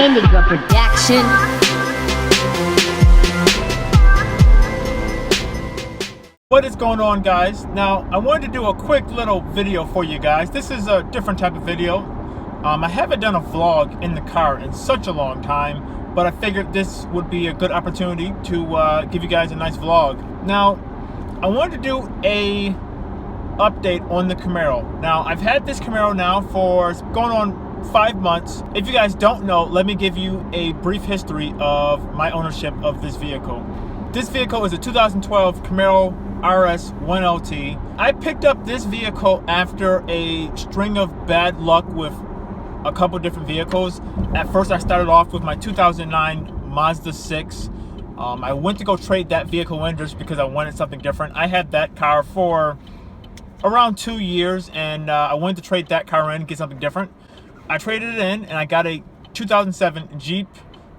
nigga production. What is going on, guys? Now, I wanted to do a quick little video for you guys. This is a different type of video. I haven't done a vlog in the car in such a long time, but I figured this would be a good opportunity to give you guys a nice vlog. Now, I wanted to do a update on the Camaro. Now, I've had this Camaro now for going on 5 months. If you guys don't know, let me give you a brief history of my ownership of this vehicle. This vehicle is a 2012 Camaro RS 1LT. I picked up this vehicle after a string of bad luck with a couple different vehicles. At first, I started off with my 2009 Mazda 6. I went to go trade that vehicle in just because I wanted something different. I had that car for around 2 years, and I wanted to trade that car in and get something different. I traded it in, and I got a 2007 Jeep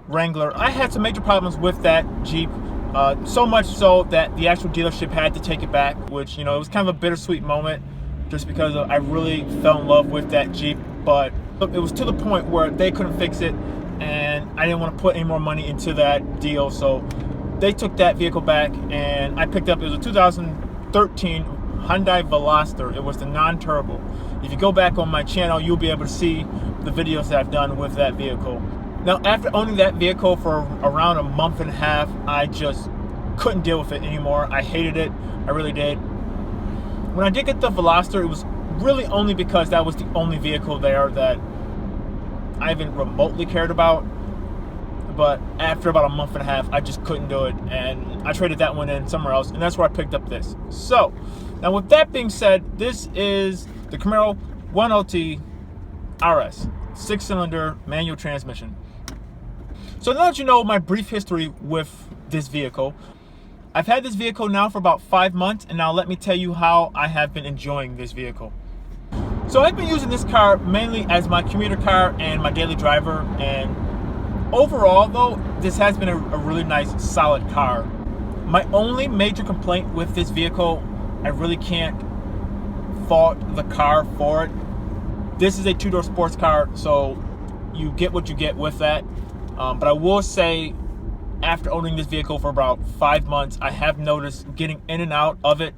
Wrangler. I had some major problems with that Jeep. So much so that the actual dealership had to take it back, which, you know, it was kind of a bittersweet moment just because I really fell in love with that Jeep. But it was to the point where they couldn't fix it, and I didn't want to put any more money into that deal. So they took that vehicle back, and I picked up, it was a 2013 Hyundai Veloster. It was the non-turbo. If you go back on my channel, you'll be able to see the videos that I've done with that vehicle. Now, after owning that vehicle for around a month and a half, I just couldn't deal with it anymore. I hated it. I really did. When I did get the Veloster, it was really only because that was the only vehicle there that I even remotely cared about. But after about a month and a half, I just couldn't do it, and I traded that one in somewhere else, and that's where I picked up this. So, now with that being said, this is the Camaro 1LT RS, 6-cylinder manual transmission. So now that you know my brief history with this vehicle, I've had this vehicle now for about 5 months, and now let me tell you how I have been enjoying this vehicle. So I've been using this car mainly as my commuter car and my daily driver, and overall though, this has been a really nice, solid car. My only major complaint with this vehicle, I really can't fault the car for it. This is a two-door sports car, so you get what you get with that. But I will say, after owning this vehicle for about 5 months, I have noticed getting in and out of it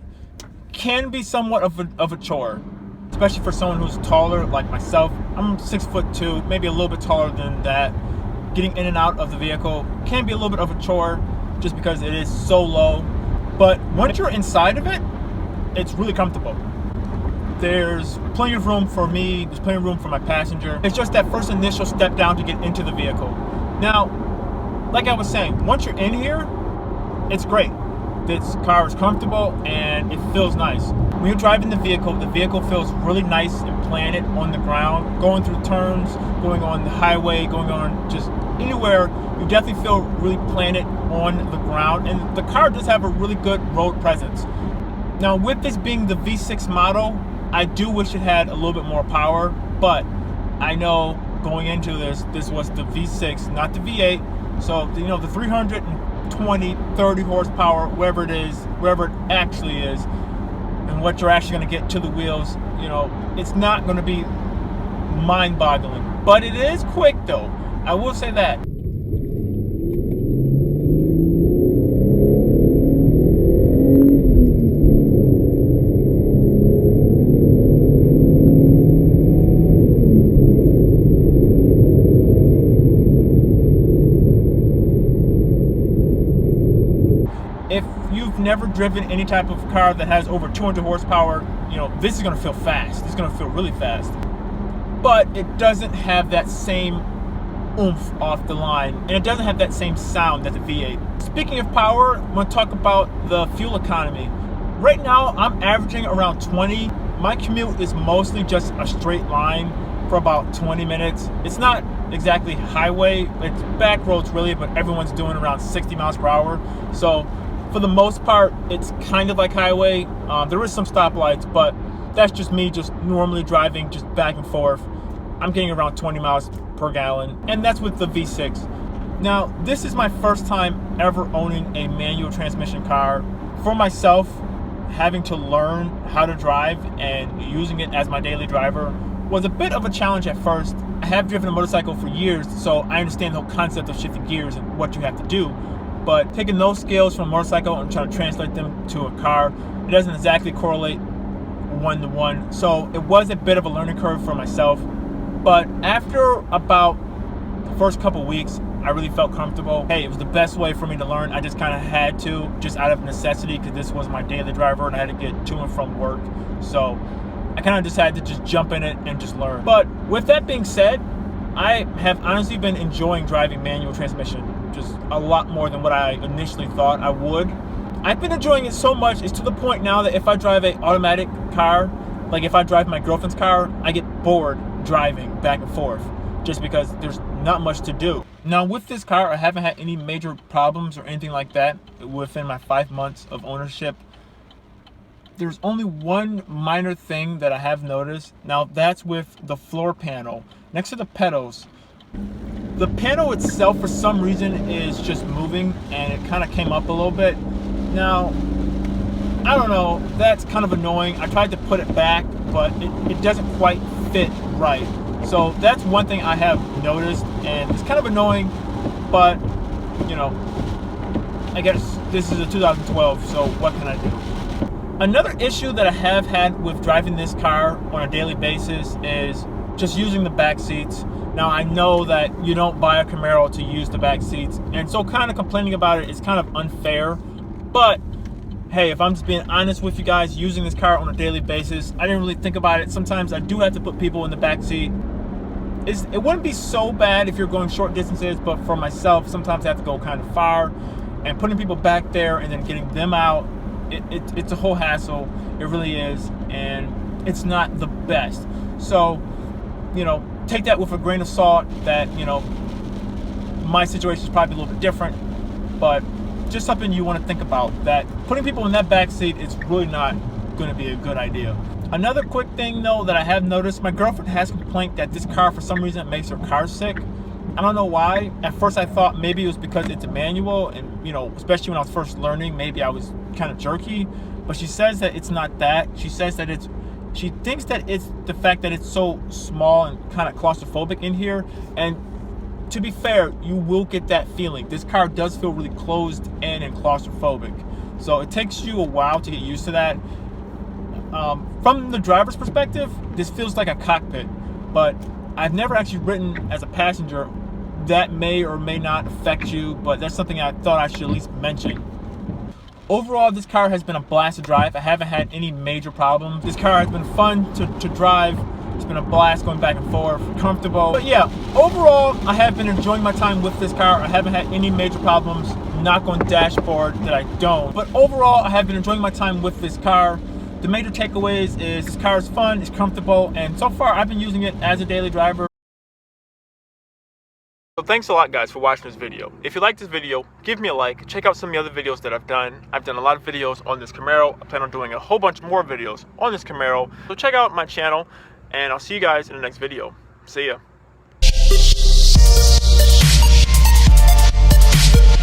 can be somewhat of a chore, especially for someone who's taller like myself. I'm 6'2", maybe a little bit taller than that. Getting in and out of the vehicle can be a little bit of a chore just because it is so low. But once you're inside of it, it's really comfortable. There's plenty of room for me, there's plenty of room for my passenger. It's just that first initial step down to get into the vehicle. Now, like I was saying, once you're in here, it's great. This car is comfortable and it feels nice. When you're driving the vehicle feels really nice and planted on the ground. Going through turns, going on the highway, going on just anywhere, you definitely feel really planted on the ground. And the car does have a really good road presence. Now, with this being the V6 model, I do wish it had a little bit more power, but I know going into this was the V6, not the V8. So, you know, the 320, 30 horsepower, wherever it actually is, and what you're actually going to get to the wheels, you know, it's not going to be mind-boggling. But it is quick, though. I will say that. If you've never driven any type of car that has over 200 horsepower, you know, this is going to feel fast. It's going to feel really fast. But it doesn't have that same oomph off the line, and it doesn't have that same sound that the V8. Speaking of power, I'm going to talk about the fuel economy. Right now, I'm averaging around 20. My commute is mostly just a straight line for about 20 minutes. It's not exactly highway, it's back roads really, but everyone's doing around 60 miles per hour. So for the most part, it's kind of like highway. There is some stoplights, but that's just me just normally driving just back and forth. I'm getting around 20 miles per gallon, and that's with the V6. Now, this is my first time ever owning a manual transmission car. For myself, having to learn how to drive and using it as my daily driver was a bit of a challenge at first. I have driven a motorcycle for years, so I understand the whole concept of shifting gears and what you have to do. But taking those skills from a motorcycle and trying to translate them to a car, it doesn't exactly correlate one-to-one. So it was a bit of a learning curve for myself. But after about the first couple weeks, I really felt comfortable. Hey, it was the best way for me to learn. I just kind of had to, just out of necessity, because this was my daily driver and I had to get to and from work. So I kind of decided to just jump in it and just learn. But with that being said, I have honestly been enjoying driving manual transmission just a lot more than what I initially thought I would. I've been enjoying it so much, it's to the point now that if I drive an automatic car, like if I drive my girlfriend's car, I get bored driving back and forth just because there's not much to do. Now with this car, I haven't had any major problems or anything like that within my 5 months of ownership. There's only one minor thing that I have noticed. Now that's with the floor panel next to the pedals. The panel itself, for some reason, is just moving, and it kind of came up a little bit. Now, I don't know, that's kind of annoying. I tried to put it back, but it doesn't quite fit right. So that's one thing I have noticed, and it's kind of annoying, but, you know, I guess this is a 2012, so what can I do? Another issue that I have had with driving this car on a daily basis is just using the back seats. Now I know that you don't buy a Camaro to use the back seats, and so kind of complaining about it is kind of unfair. But hey, if I'm just being honest with you guys, using this car on a daily basis, I didn't really think about it. Sometimes I do have to put people in the back seat. It wouldn't be so bad if you're going short distances, but for myself, sometimes I have to go kind of far, and putting people back there and then getting them out, it's a whole hassle. It really is, and it's not the best. So, you know, take that with a grain of salt that, you know, my situation is probably a little bit different, but just something you want to think about, that putting people in that back seat is really not going to be a good idea. Another quick thing though that I have noticed, my girlfriend has complained that this car for some reason makes her car sick. I don't know why. At first I thought maybe it was because it's a manual, and you know, especially when I was first learning, maybe I was kind of jerky, but she says that it's not that. She says that she thinks that it's the fact that it's so small and kind of claustrophobic in here. And to be fair, you will get that feeling. This car does feel really closed in and claustrophobic. So it takes you a while to get used to that. From the driver's perspective, this feels like a cockpit, but I've never actually ridden as a passenger. That may or may not affect you, but that's something I thought I should at least mention. Overall, this car has been a blast to drive. I haven't had any major problems. This car has been fun to drive. It's been a blast going back and forth, comfortable. But yeah, overall, I have been enjoying my time with this car. I haven't had any major problems. Knock on dashboard that I don't. But overall, I have been enjoying my time with this car. The major takeaways is this car is fun, it's comfortable, and so far I've been using it as a daily driver. So thanks a lot guys for watching this video. If you like this video, give me a like. Check out some of the other videos that I've done. I've done a lot of videos on this Camaro. I plan on doing a whole bunch more videos on this Camaro. So check out my channel, and I'll see you guys in the next video. See ya.